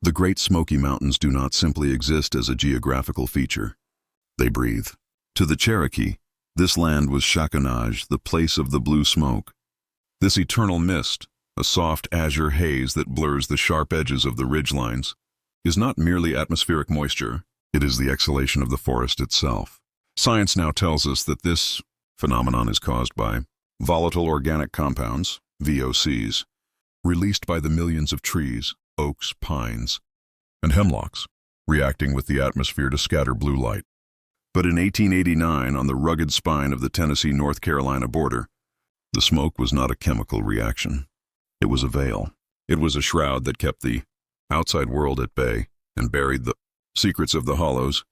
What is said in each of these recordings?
The Great Smoky Mountains do not simply exist as a geographical feature. They breathe. To the Cherokee, this land was Shakonaj, the place of the blue smoke. This eternal mist, a soft azure haze that blurs the sharp edges of the ridgelines, is not merely atmospheric moisture, it is the exhalation of the forest itself. Science now tells us that this phenomenon is caused by volatile organic compounds, VOCs, released by the millions of trees, oaks, pines, and hemlocks, reacting with the atmosphere to scatter blue light. But in 1889, on the rugged spine of the Tennessee-North Carolina border, the smoke was not a chemical reaction. It was a veil. It was a shroud that kept the outside world at bay and buried the secrets of the hollows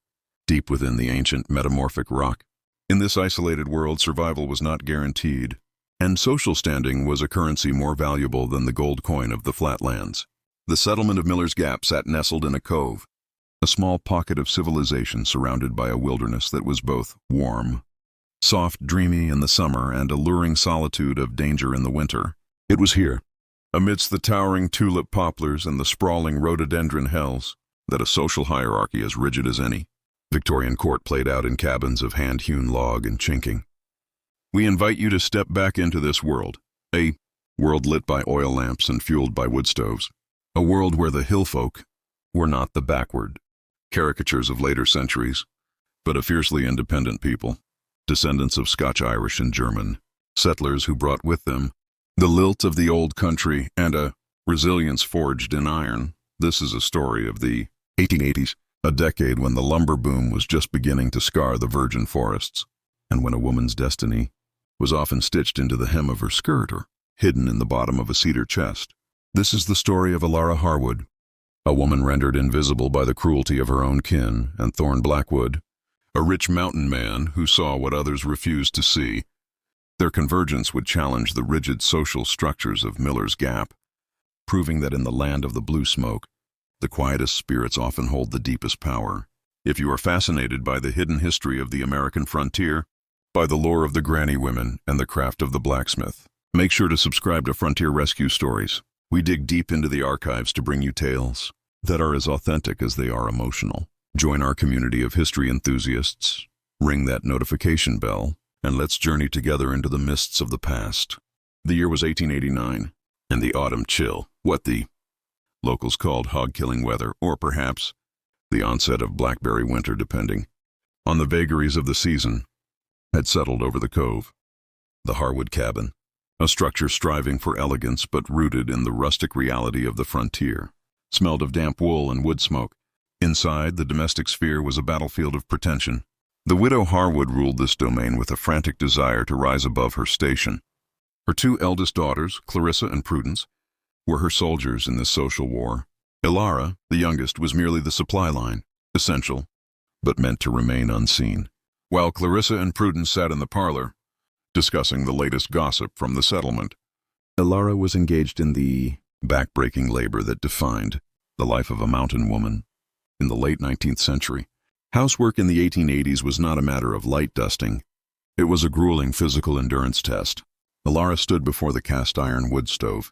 deep within the ancient metamorphic rock. In this isolated world, survival was not guaranteed, and social standing was a currency more valuable than the gold coin of the flatlands. The settlement of Miller's Gap sat nestled in a cove, a small pocket of civilization surrounded by a wilderness that was both warm, soft, dreamy in the summer, and alluring solitude of danger in the winter. It was here, amidst the towering tulip poplars and the sprawling rhododendron hells, that a social hierarchy as rigid as any Victorian court played out in cabins of hand-hewn log and chinking. We invite you to step back into this world, a world lit by oil lamps and fueled by wood stoves, a world where the hill folk were not the backward caricatures of later centuries, but a fiercely independent people, descendants of Scotch-Irish and German settlers who brought with them the lilt of the old country and a resilience forged in iron. This is a story of the 1880s, a decade when the lumber boom was just beginning to scar the virgin forests, and when a woman's destiny was often stitched into the hem of her skirt or hidden in the bottom of a cedar chest. This is the story of Alara Harwood, a woman rendered invisible by the cruelty of her own kin, and Thorne Blackwood, a rich mountain man who saw what others refused to see. Their convergence would challenge the rigid social structures of Miller's Gap, proving that in the land of the blue smoke, the quietest spirits often hold the deepest power. If you are fascinated by the hidden history of the American frontier, by the lore of the granny women and the craft of the blacksmith, make sure to subscribe to Frontier Rescue Stories. We dig deep into the archives to bring you tales that are as authentic as they are emotional. Join our community of history enthusiasts, ring that notification bell, and let's journey together into the mists of the past. The year was 1889, and the autumn chill, what the locals called hog-killing weather, or perhaps the onset of blackberry winter, depending on the vagaries of the season, had settled over the cove. The Harwood cabin, a structure striving for elegance but rooted in the rustic reality of the frontier, smelled of damp wool and wood smoke. Inside, the domestic sphere was a battlefield of pretension. The widow Harwood ruled this domain with a frantic desire to rise above her station. Her two eldest daughters, Clarissa and Prudence, were her soldiers in this social war. Elara, the youngest, was merely the supply line, essential, but meant to remain unseen. While Clarissa and Prudence sat in the parlor, discussing the latest gossip from the settlement, Elara was engaged in the back-breaking labor that defined the life of a mountain woman in the late 19th century. Housework in the 1880s was not a matter of light dusting. It was a grueling physical endurance test. Elara stood before the cast-iron wood stove,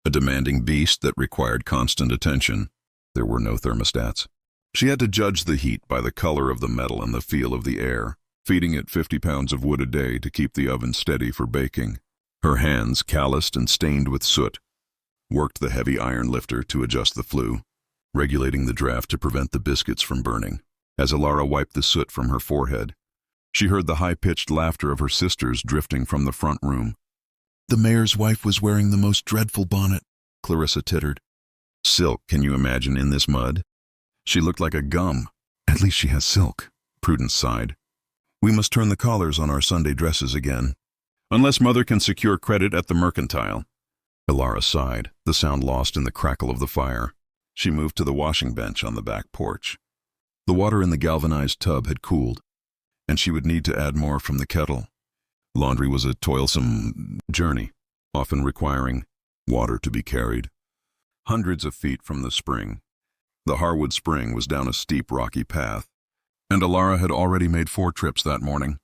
a demanding beast that required constant attention. There were no thermostats. She had to judge the heat by the color of the metal and the feel of the air, feeding it 50 pounds of wood a day to keep the oven steady for baking. Her hands, calloused and stained with soot, worked the heavy iron lifter to adjust the flue, regulating the draft to prevent the biscuits from burning. As Elara wiped the soot from her forehead, she heard the high-pitched laughter of her sisters drifting from the front room. "The mayor's wife was wearing the most dreadful bonnet," Clarissa tittered. "Silk, can you imagine, in this mud? She looked like a gum." "At least she has silk," Prudence sighed. "We must turn the collars on our Sunday dresses again, unless Mother can secure credit at the mercantile." Elara sighed, the sound lost in the crackle of the fire. She moved to the washing bench on the back porch. The water in the galvanized tub had cooled, and she would need to add more from the kettle. Laundry was a toilsome journey, often requiring water to be carried. Hundreds of feet from the spring, the Harwood Spring was down a steep, rocky path, and Elara had already made 4 trips that morning,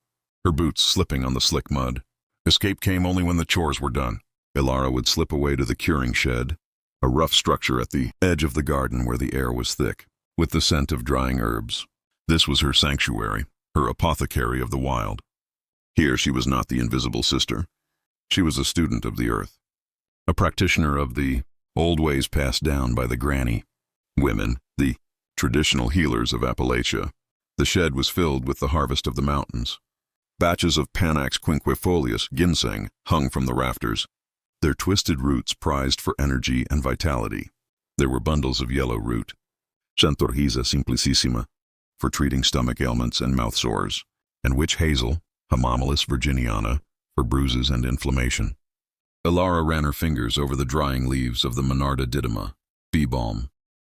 her boots slipping on the slick mud. Escape came only when the chores were done. Elara would slip away to the curing shed, a rough structure at the edge of the garden where the air was thick, with the scent of drying herbs. This was her sanctuary, her apothecary of the wild. Here she was not the invisible sister. She was a student of the earth, a practitioner of the old ways passed down by the granny women, the traditional healers of Appalachia. The shed was filled with the harvest of the mountains. Batches of Panax quinquefolius ginseng hung from the rafters, their twisted roots prized for energy and vitality. There were bundles of yellow root, Xanthorrhiza simplicissima, for treating stomach ailments and mouth sores, and witch hazel, Hamamelis virginiana, for bruises and inflammation. Alara ran her fingers over the drying leaves of the Monarda didyma, bee balm,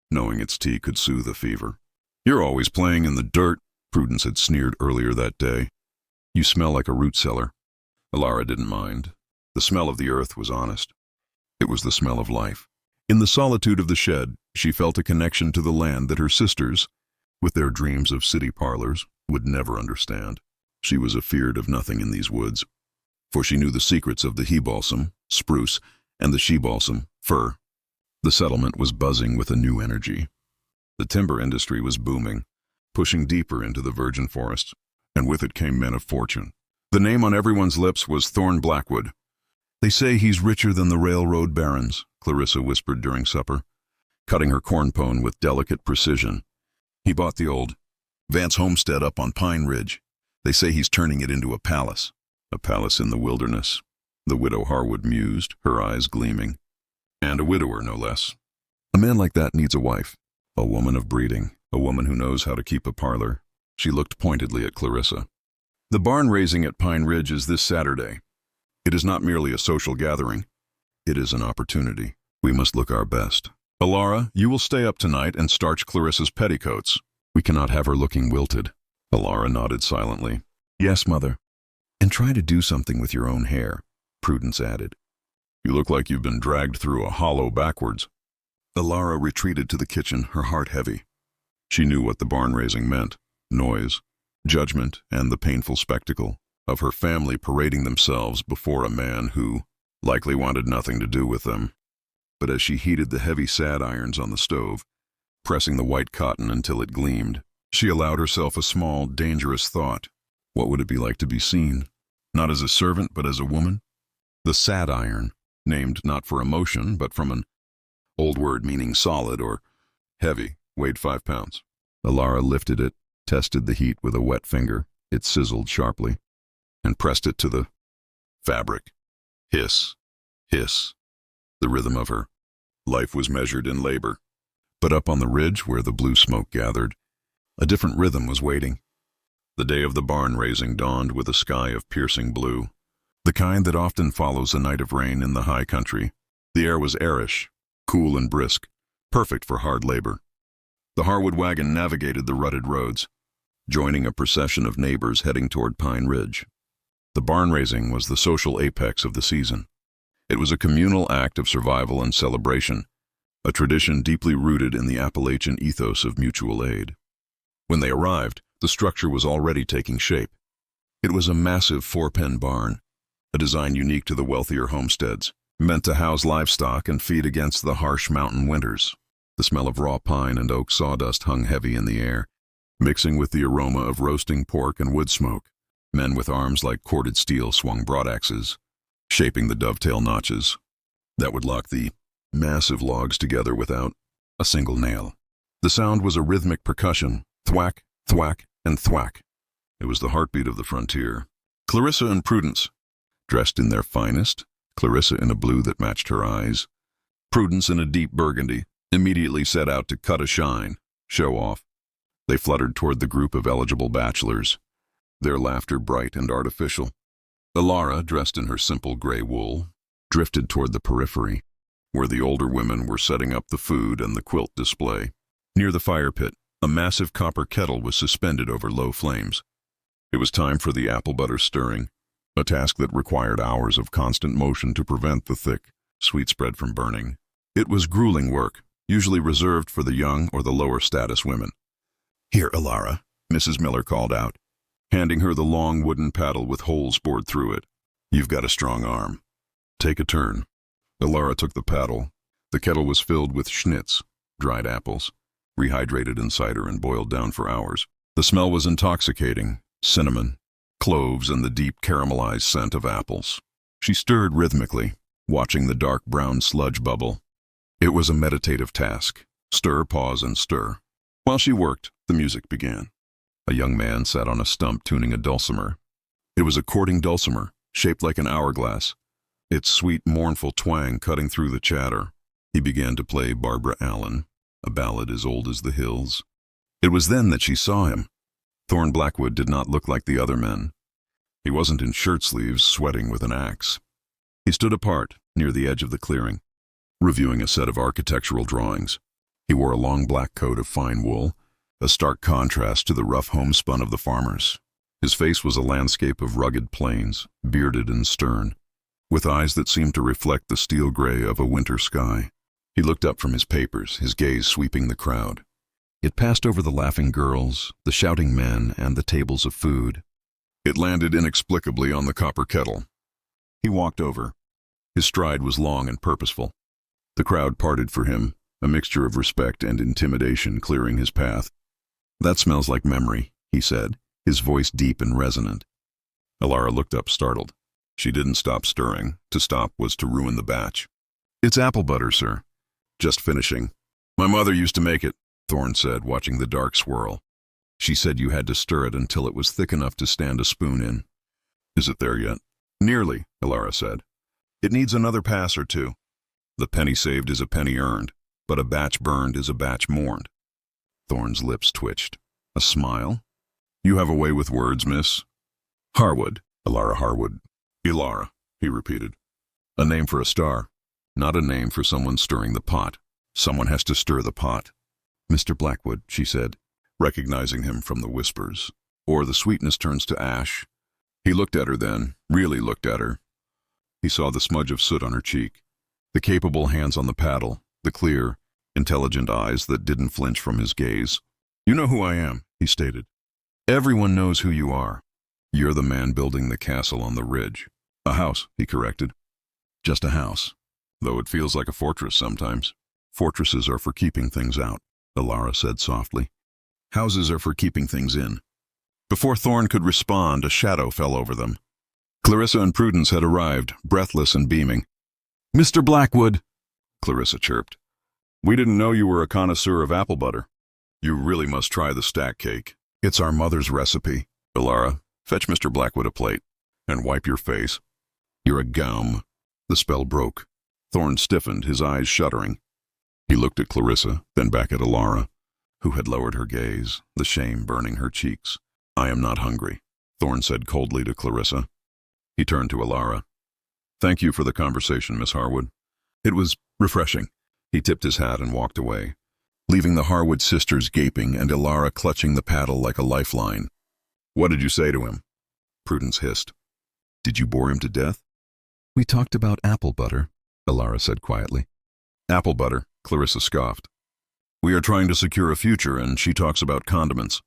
knowing its tea could soothe a fever. "You're always playing in the dirt," Prudence had sneered earlier that day. "You smell like a root cellar." Alara didn't mind. The smell of the earth was honest. It was the smell of life. In the solitude of the shed, she felt a connection to the land that her sisters, with their dreams of city parlors, would never understand. She was afeard of nothing in these woods, for she knew the secrets of the he-balsam, spruce, and the she-balsam, fir. The settlement was buzzing with a new energy. The timber industry was booming, pushing deeper into the virgin forests, and with it came men of fortune. The name on everyone's lips was Thorne Blackwood. "They say he's richer than the railroad barons," Clarissa whispered during supper, cutting her corn pone with delicate precision. "He bought the old Vance homestead up on Pine Ridge. They say he's turning it into a palace." "A palace in the wilderness," the widow Harwood mused, her eyes gleaming. "And a widower, no less. A man like that needs a wife, a woman of breeding, a woman who knows how to keep a parlor." She looked pointedly at Clarissa. "The barn raising at Pine Ridge is this Saturday. It is not merely a social gathering. It is an opportunity. We must look our best. Alara, you will stay up tonight and starch Clarissa's petticoats. We cannot have her looking wilted." Alara nodded silently. "Yes, Mother. And try to do something with your own hair," Prudence added. "You look like you've been dragged through a hollow backwards." Alara retreated to the kitchen, her heart heavy. She knew what the barn raising meant: noise, judgment, and the painful spectacle of her family parading themselves before a man who likely wanted nothing to do with them. But as she heated the heavy sad irons on the stove, pressing the white cotton until it gleamed, she allowed herself a small, dangerous thought. What would it be like to be seen, not as a servant but as a woman? The sad iron, named not for emotion but from an old word meaning solid or heavy, weighed 5 pounds. Alara lifted it, tested the heat with a wet finger. It sizzled sharply, and pressed it to the fabric. Hiss, hiss. The rhythm of her life was measured in labor. But up on the ridge where the blue smoke gathered, a different rhythm was waiting. The day of the barn raising dawned with a sky of piercing blue, the kind that often follows a night of rain in the high country. The air was airish, cool and brisk, perfect for hard labor. The Harwood wagon navigated the rutted roads, joining a procession of neighbors heading toward Pine Ridge. The barn raising was the social apex of the season. It was a communal act of survival and celebration, a tradition deeply rooted in the Appalachian ethos of mutual aid. When they arrived, the structure was already taking shape. It was a massive 4-pen barn, a design unique to the wealthier homesteads, meant to house livestock and feed against the harsh mountain winters. The smell of raw pine and oak sawdust hung heavy in the air, mixing with the aroma of roasting pork and wood smoke. Men with arms like corded steel swung broadaxes, shaping the dovetail notches that would lock the massive logs together without a single nail. The sound was a rhythmic percussion, thwack, thwack, and thwack. It was the heartbeat of the frontier. Clarissa and Prudence, dressed in their finest, Clarissa in a blue that matched her eyes, Prudence in a deep burgundy, immediately set out to cut a shine, show off. They fluttered toward the group of eligible bachelors, their laughter bright and artificial. Alara, dressed in her simple gray wool, drifted toward the periphery, where the older women were setting up the food and the quilt display. Near the fire pit, a massive copper kettle was suspended over low flames. It was time for the apple butter stirring, a task that required hours of constant motion to prevent the thick, sweet spread from burning. It was grueling work, usually reserved for the young or the lower status women. "Here, Alara," Mrs. Miller called out, handing her the long wooden paddle with holes bored through it. "You've got a strong arm. Take a turn." Alara took the paddle, The kettle was filled with schnitz, dried apples, rehydrated in cider and boiled down for hours. The smell was intoxicating, cinnamon, cloves, and the deep caramelized scent of apples. She stirred rhythmically, watching the dark brown sludge bubble. It was a meditative task. Stir, pause, and stir. While she worked, the music began. A young man sat on a stump tuning a dulcimer. It was a courting dulcimer, shaped like an hourglass, its sweet, mournful twang cutting through the chatter. He began to play Barbara Allen, a ballad as old as the hills. It was then that she saw him. Thorne Blackwood did not look like the other men. He wasn't in shirt sleeves, sweating with an axe. He stood apart, near the edge of the clearing, reviewing a set of architectural drawings. He wore a long black coat of fine wool, a stark contrast to the rough homespun of the farmers. His face was a landscape of rugged plains, bearded and stern, with eyes that seemed to reflect the steel gray of a winter sky. He looked up from his papers, his gaze sweeping the crowd. It passed over the laughing girls, the shouting men, and the tables of food. It landed inexplicably on the copper kettle. He walked over. His stride was long and purposeful. The crowd parted for him, a mixture of respect and intimidation clearing his path. "That smells like memory," he said, his voice deep and resonant. Alara looked up startled. She didn't stop stirring. To stop was to ruin the batch. "It's apple butter, sir. Just finishing." "My mother used to make it," Thorne said, watching the dark swirl. "She said you had to stir it until it was thick enough to stand a spoon in." "Is it there yet?" "Nearly," Alara said. "It needs another pass or two. The penny saved is a penny earned, but a batch burned is a batch mourned." Thorne's lips twitched. A smile? "You have a way with words, miss." "Harwood, Alara Harwood." "Elara," he repeated. "A name for a star, not a name for someone stirring the pot. Someone has to stir the pot." "Mr. Blackwood," she said, recognizing him from the whispers. "Or the sweetness turns to ash." He looked at her then, really looked at her. He saw the smudge of soot on her cheek, the capable hands on the paddle, the clear, intelligent eyes that didn't flinch from his gaze. "You know who I am," he stated. "Everyone knows who you are. You're the man building the castle on the ridge." "A house," he corrected. "Just a house, though it feels like a fortress sometimes." "Fortresses are for keeping things out," Alara said softly. "Houses are for keeping things in." Before Thorne could respond, a shadow fell over them. Clarissa and Prudence had arrived, breathless and beaming. "Mr. Blackwood," Clarissa chirped. "We didn't know you were a connoisseur of apple butter. You really must try the stack cake. It's our mother's recipe. Alara, fetch Mr. Blackwood a plate, and wipe your face. You're a gaum." The spell broke. Thorne stiffened, his eyes shuddering. He looked at Clarissa, then back at Alara, who had lowered her gaze, the shame burning her cheeks. "I am not hungry," Thorne said coldly to Clarissa. He turned to Alara. "Thank you for the conversation, Miss Harwood. It was refreshing." He tipped his hat and walked away, leaving the Harwood sisters gaping and Alara clutching the paddle like a lifeline. "What did you say to him?" Prudence hissed. "Did you bore him to death?" "We talked about apple butter," Alara said quietly. "Apple butter," Clarissa scoffed. "We are trying to secure a future, and she talks about condiments.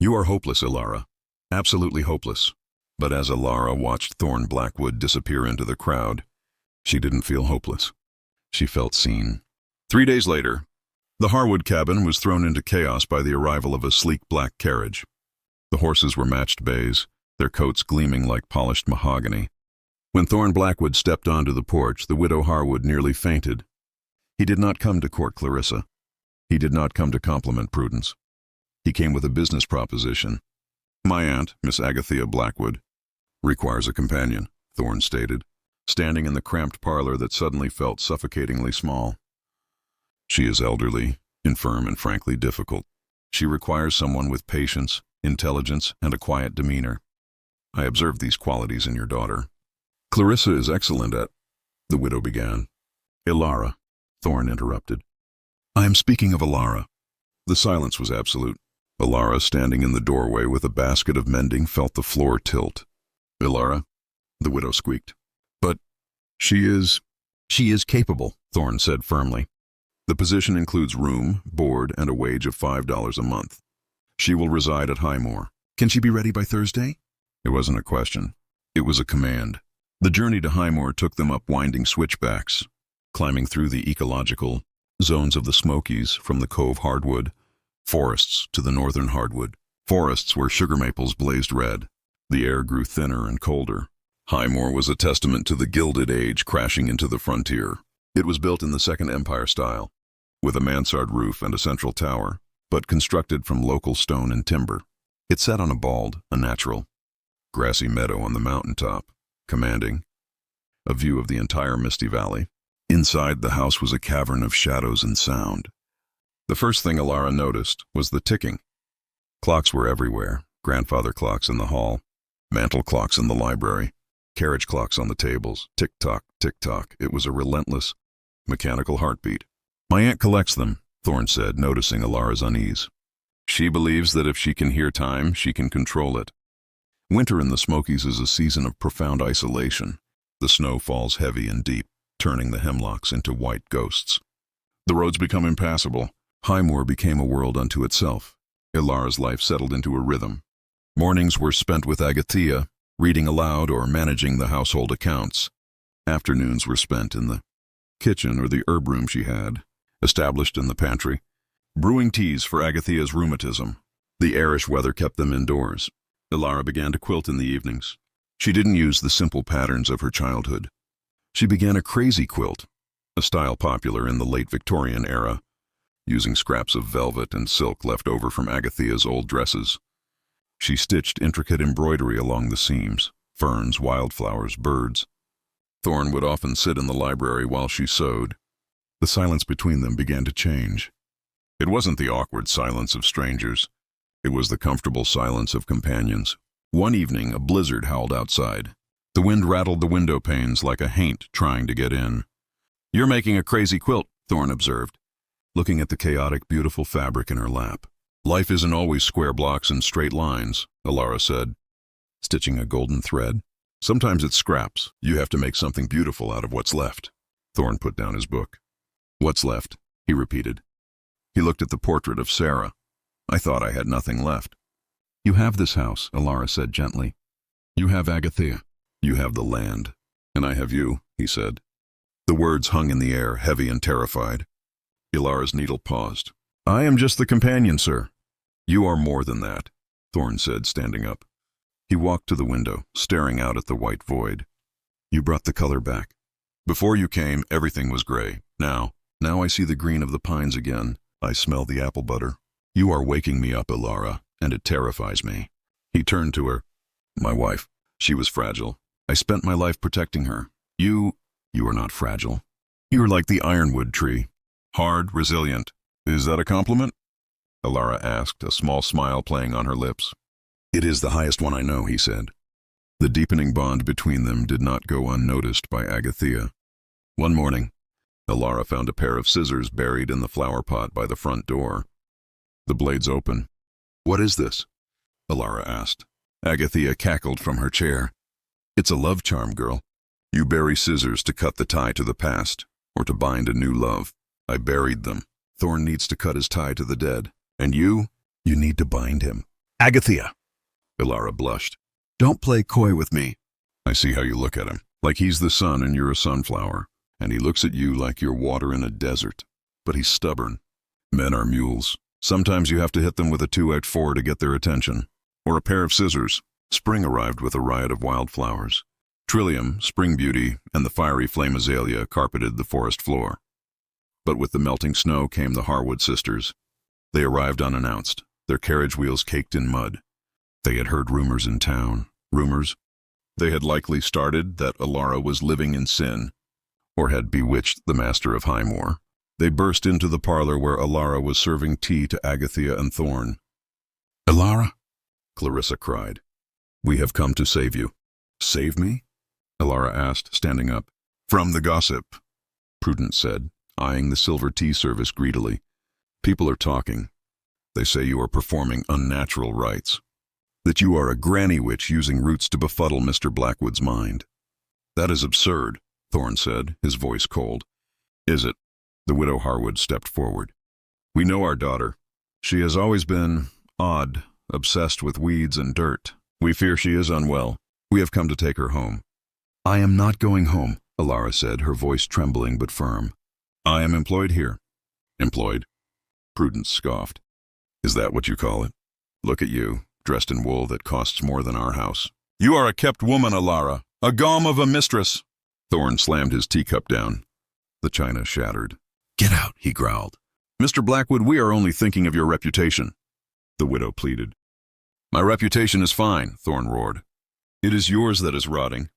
You are hopeless, Alara. Absolutely hopeless." But as Alara watched Thorne Blackwood disappear into the crowd, she didn't feel hopeless. She felt seen. 3 days later, the Harwood cabin was thrown into chaos by the arrival of a sleek black carriage. The horses were matched bays, their coats gleaming like polished mahogany. When Thorne Blackwood stepped onto the porch, the widow Harwood nearly fainted. He did not come to court Clarissa. He did not come to compliment Prudence. He came with a business proposition. "My aunt, Miss Agatha Blackwood, requires a companion," Thorne stated, standing in the cramped parlor that suddenly felt suffocatingly small. "She is elderly, infirm, and frankly difficult. She requires someone with patience, intelligence, and a quiet demeanor. I observed these qualities in your daughter." "Clarissa is excellent at—" the widow began. "Elara," Thorne interrupted. "I am speaking of Alara." The silence was absolute. Alara, standing in the doorway with a basket of mending, felt the floor tilt. "Elara," the widow squeaked. "But she is capable," Thorne said firmly. "The position includes room, board, and a wage of $5 a month. She will reside at Highmore. Can she be ready by Thursday?" It wasn't a question. It was a command. The journey to Highmore took them up winding switchbacks. climbing through the ecological zones of the Smokies from the Cove hardwood forests to the northern hardwood forests where sugar maples blazed red. The air grew thinner and colder. Highmore was a testament to the Gilded Age crashing into the frontier. It was built in the Second Empire style, with a mansard roof and a central tower, but constructed from local stone and timber. It sat on a natural, grassy meadow on the mountaintop, commanding a view of the entire Misty Valley. Inside, the house was a cavern of shadows and sound. The first thing Alara noticed was the ticking. Clocks were everywhere, grandfather clocks in the hall, mantel clocks in the library, carriage clocks on the tables, tick-tock, tick-tock. It was a relentless, mechanical heartbeat. My aunt collects them, Thorne said, noticing Alara's unease. She believes that if she can hear time, she can control it. Winter in the Smokies is a season of profound isolation. The snow falls heavy and deep, turning the hemlocks into white ghosts. The roads become impassable. Highmore became a world unto itself. Alara's life settled into a rhythm. Mornings were spent with Agatha, reading aloud or managing the household accounts. Afternoons were spent in the kitchen or the herb room she had, established in the pantry, brewing teas for Agatha's rheumatism. The airish weather kept them indoors. Alara began to quilt in the evenings. She didn't use the simple patterns of her childhood. She began a crazy quilt, a style popular in the late Victorian era, using scraps of velvet and silk left over from Agatha's old dresses. She stitched intricate embroidery along the seams, ferns, wildflowers, birds. Thorne would often sit in the library while she sewed. The silence between them began to change. It wasn't the awkward silence of strangers. It was the comfortable silence of companions. One evening, a blizzard howled outside. The wind rattled the window panes like a haint trying to get in. "You're making a crazy quilt," Thorne observed, looking at the chaotic, beautiful fabric in her lap. "Life isn't always square blocks and straight lines," Alara said, stitching a golden thread. "Sometimes it's scraps. You have to make something beautiful out of what's left." Thorne put down his book. "What's left?" he repeated. He looked at the portrait of Sarah. "I thought I had nothing left." "You have this house," Alara said gently. "You have Agatha. You have the land. And I have you," he said. The words hung in the air, heavy and terrified. Alara's needle paused. "I am just the companion, sir." "You are more than that," Thorne said, standing up. He walked to the window, staring out at the white void. "You brought the color back. Before you came, everything was gray. Now I see the green of the pines again. I smell the apple butter. You are waking me up, Alara, and it terrifies me." He turned to her. "My wife. She was fragile. I spent my life protecting her. You are not fragile. You are like the ironwood tree. Hard, resilient. Is that a compliment?" Alara asked, a small smile playing on her lips. "It is the highest one I know," he said. The deepening bond between them did not go unnoticed by Agatha. One morning, Alara found a pair of scissors buried in the flower pot by the front door. The blades open. "What is this?" Alara asked. Agatha cackled from her chair. "It's a love charm, girl. You bury scissors to cut the tie to the past, or to bind a new love. I buried them. Thorne needs to cut his tie to the dead. And you need to bind him." "Agatha!" Alara blushed. "Don't play coy with me." "I see how you look at him. Like he's the sun and you're a sunflower. And he looks at you like you're water in a desert. But he's stubborn. Men are mules. Sometimes you have to hit them with a 2x4 to get their attention. Or a pair of scissors." Spring arrived with a riot of wildflowers. Trillium, spring beauty, and the fiery flame azalea carpeted the forest floor. But with the melting snow came the Harwood sisters. They arrived unannounced, their carriage wheels caked in mud. They had heard rumors in town. Rumors? They had likely started that Alara was living in sin, or had bewitched the master of Highmore. They burst into the parlor where Alara was serving tea to Agatha and Thorne. "Alara?" Clarissa cried. "We have come to save you." "Save me?" Alara asked, standing up. "From the gossip," Prudence said, eyeing the silver tea service greedily. "People are talking. They say you are performing unnatural rites. That you are a granny witch using roots to befuddle Mr. Blackwood's mind." "That is absurd," Thorne said, his voice cold. "Is it?" The widow Harwood stepped forward. "We know our daughter. She has always been odd, obsessed with weeds and dirt. We fear she is unwell. We have come to take her home." "I am not going home," Alara said, her voice trembling but firm. I am employed here. Employed? Prudence scoffed. Is that what you call it? Look at you, dressed in wool that costs more than our house. You are a kept woman, Alara, a gom of a mistress. Thorne slammed his teacup down. The china shattered. Get out, he growled. Mr. Blackwood, we are only thinking of your reputation. The widow pleaded. My reputation is fine, Thorne roared. It is yours that is rotting.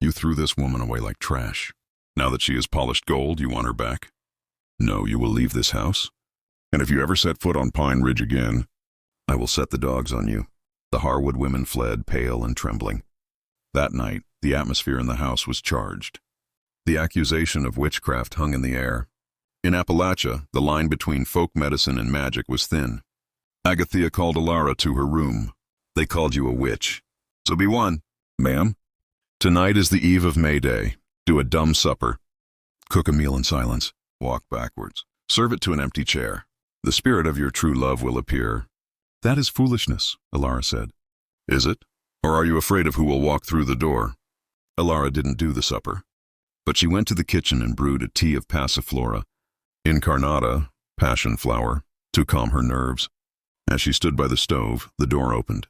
You threw this woman away like trash. Now that she is polished gold, you want her back? No, you will leave this house. And if you ever set foot on Pine Ridge again, I will set the dogs on you. The Harwood women fled, pale and trembling. That night, the atmosphere in the house was charged. The accusation of witchcraft hung in the air. In Appalachia, the line between folk medicine and magic was thin. Agatha called Alara to her room. They called you a witch. So be one, ma'am. Tonight is the eve of May Day. Do a dumb supper. Cook a meal in silence. Walk backwards. Serve it to an empty chair. The spirit of your true love will appear. That is foolishness, Alara said. Is it? Or are you afraid of who will walk through the door? Alara didn't do the supper, but she went to the kitchen and brewed a tea of passiflora, incarnata, passion flower, to calm her nerves. As she stood by the stove, the door opened.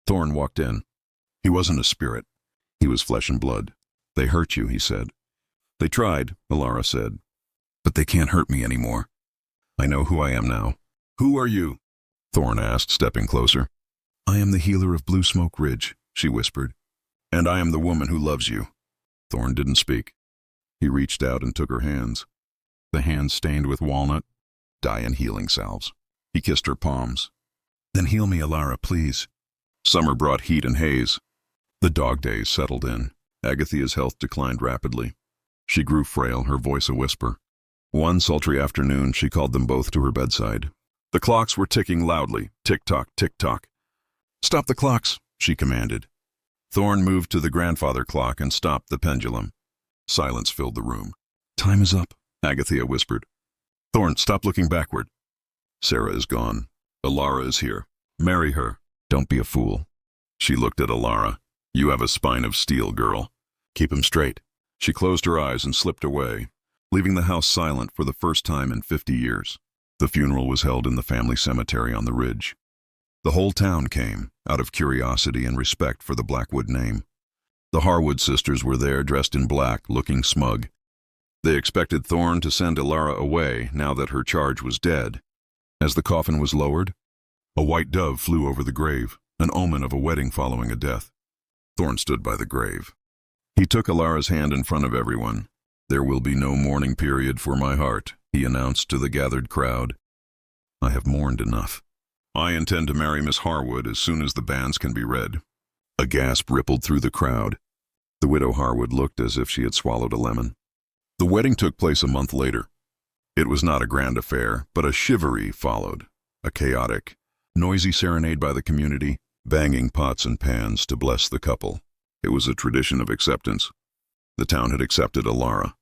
Thorne walked in. He wasn't a spirit. He was flesh and blood. They hurt you, he said. They tried, Alara said. But they can't hurt me anymore. I know who I am now. Who are you? Thorne asked, stepping closer. I am the healer of Blue Smoke Ridge, she whispered. And I am the woman who loves you. Thorne didn't speak. He reached out and took her hands. The hands stained with walnut, dye and healing salves. He kissed her palms. Then heal me, Alara, please. Summer brought heat and haze. The dog days settled in. Agatha's health declined rapidly. She grew frail, her voice a whisper. One sultry afternoon, she called them both to her bedside. The clocks were ticking loudly, tick-tock, tick-tock. Stop the clocks, she commanded. Thorne moved to the grandfather clock and stopped the pendulum. Silence filled the room. Time is up, Agatha whispered. Thorne, stop looking backward. Sarah is gone. Alara is here. Marry her. Don't be a fool. She looked at Alara. You have a spine of steel, girl. Keep him straight. She closed her eyes and slipped away, leaving the house silent for the first time in 50 years. The funeral was held in the family cemetery on the ridge. The whole town came, out of curiosity and respect for the Blackwood name. The Harwood sisters were there, dressed in black, looking smug. They expected Thorne to send Alara away now that her charge was dead. As the coffin was lowered, a white dove flew over the grave, an omen of a wedding following a death. Thorne stood by the grave. He took Alara's hand in front of everyone. There will be no mourning period for my heart, he announced to the gathered crowd. I have mourned enough. I intend to marry Miss Harwood as soon as the banns can be read. A gasp rippled through the crowd. The widow Harwood looked as if she had swallowed a lemon. The wedding took place a month later. It was not a grand affair, but a chivalry followed. A chaotic, noisy serenade by the community, banging pots and pans to bless the couple. It was a tradition of acceptance. The town had accepted Alara.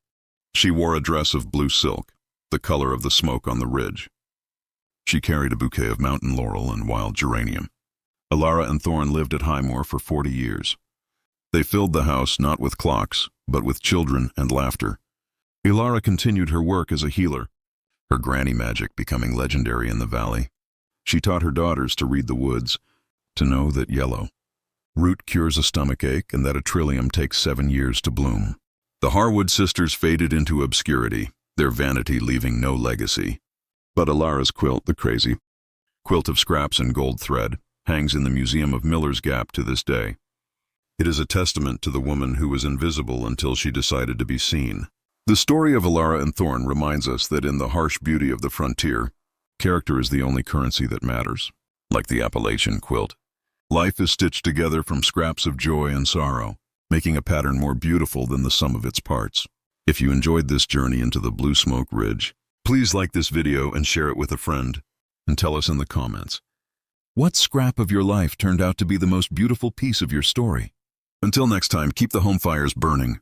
She wore a dress of blue silk, the color of the smoke on the ridge. She carried a bouquet of mountain laurel and wild geranium. Alara and Thorne lived at Highmore for 40 years. They filled the house not with clocks, but with children and laughter. Elara continued her work as a healer, her granny magic becoming legendary in the valley. She taught her daughters to read the woods, to know that yellow root cures a stomachache and that a trillium takes 7 years to bloom. The Harwood sisters faded into obscurity, their vanity leaving no legacy. But Alara's quilt, the crazy quilt of scraps and gold thread, hangs in the Museum of Miller's Gap to this day. It is a testament to the woman who was invisible until she decided to be seen. The story of Alara and Thorne reminds us that in the harsh beauty of the frontier, character is the only currency that matters. Like the Appalachian quilt, life is stitched together from scraps of joy and sorrow, making a pattern more beautiful than the sum of its parts. If you enjoyed this journey into the Blue Smoke Ridge, please like this video and share it with a friend, and tell us in the comments, what scrap of your life turned out to be the most beautiful piece of your story? Until next time, keep the home fires burning.